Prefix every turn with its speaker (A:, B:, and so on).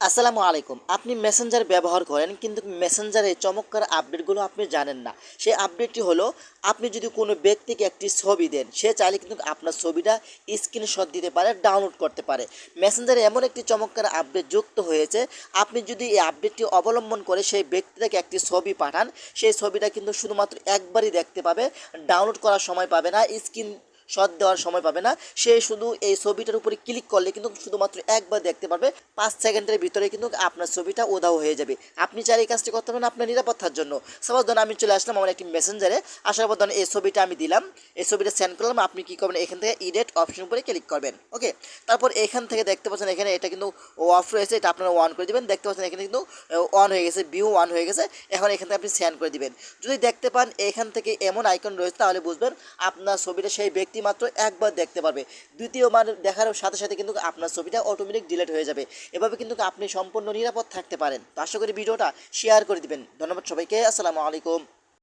A: আসসালামু আলাইকুম। আপনি মেসেঞ্জার ব্যবহার করেন কিন্তু মেসেঞ্জারে চমৎকার আপডেটগুলো আপনি জানেন না। সেই আপডেটটি হলো আপনি যদি কোনো ব্যক্তিকে একটি ছবি দেন, সে চাইলে কিন্তু আপনার ছবিটা স্ক্রিনশট দিতে পারে, ডাউনলোড করতে পারে। মেসেঞ্জারে এমন একটি চমৎকার আপডেট যুক্ত হয়েছে, আপনি যদি এই আপডেটটি অবলম্বন করে সেই ব্যক্তিটাকে একটি ছবি পাঠান, সেই ছবিটা কিন্তু শুধুমাত্র একবারই দেখতে পাবে, ডাউনলোড করার সময় পাবে না, শট দেওয়ার সময় পাবে না। সে শুধু এই ছবিটার উপরে ক্লিক করলে কিন্তু শুধুমাত্র একবার দেখতে পারবে, 5 সেকেন্ডের ভিতরে কিন্তু আপনার ছবিটা উধাও হয়ে যাবে। আপনি চাইলে এই কাজটি করতে পারেন আপনার নিরাপত্তার জন্য। সাপোজ ধরুন আমি চলে আসলাম আমার একটি মেসেঞ্জারে, আসার পর ধরুন এই ছবিটা আমি দিলাম, এই ছবিটা সেন্ড করলাম। আপনি কী করবেন, এখান থেকে ইডিট অপশন উপরে ক্লিক করবেন। ওকে, তারপর এখান থেকে দেখতে পাচ্ছেন এখানে এটা কিন্তু অফ রয়েছে, এটা আপনারা অন করে দেবেন। দেখতে পাচ্ছেন এখানে কিন্তু অন হয়ে গেছে, ভিউ অন হয়ে গেছে। এখন এখান থেকে আপনি সেন্ড করে দিবেন। যদি দেখতে পান এখান থেকে এমন আইকন রয়েছে, তাহলে বুঝবেন আপনার ছবিটা সেই ব্যক্তি মাত্র একবার দেখতে পারবে। দ্বিতীয়বার দেখার সাথে সাথে কিন্তু আপনার ছবিটা অটোমেটিক ডিলিট হয়ে যাবে। এভাবে কিন্তু আপনি সম্পূর্ণ নিরাপদ থাকতে পারেন। তো আশা করি ভিডিওটা শেয়ার করে দিবেন। ধন্যবাদ সবাইকে। আসসালামু আলাইকুম।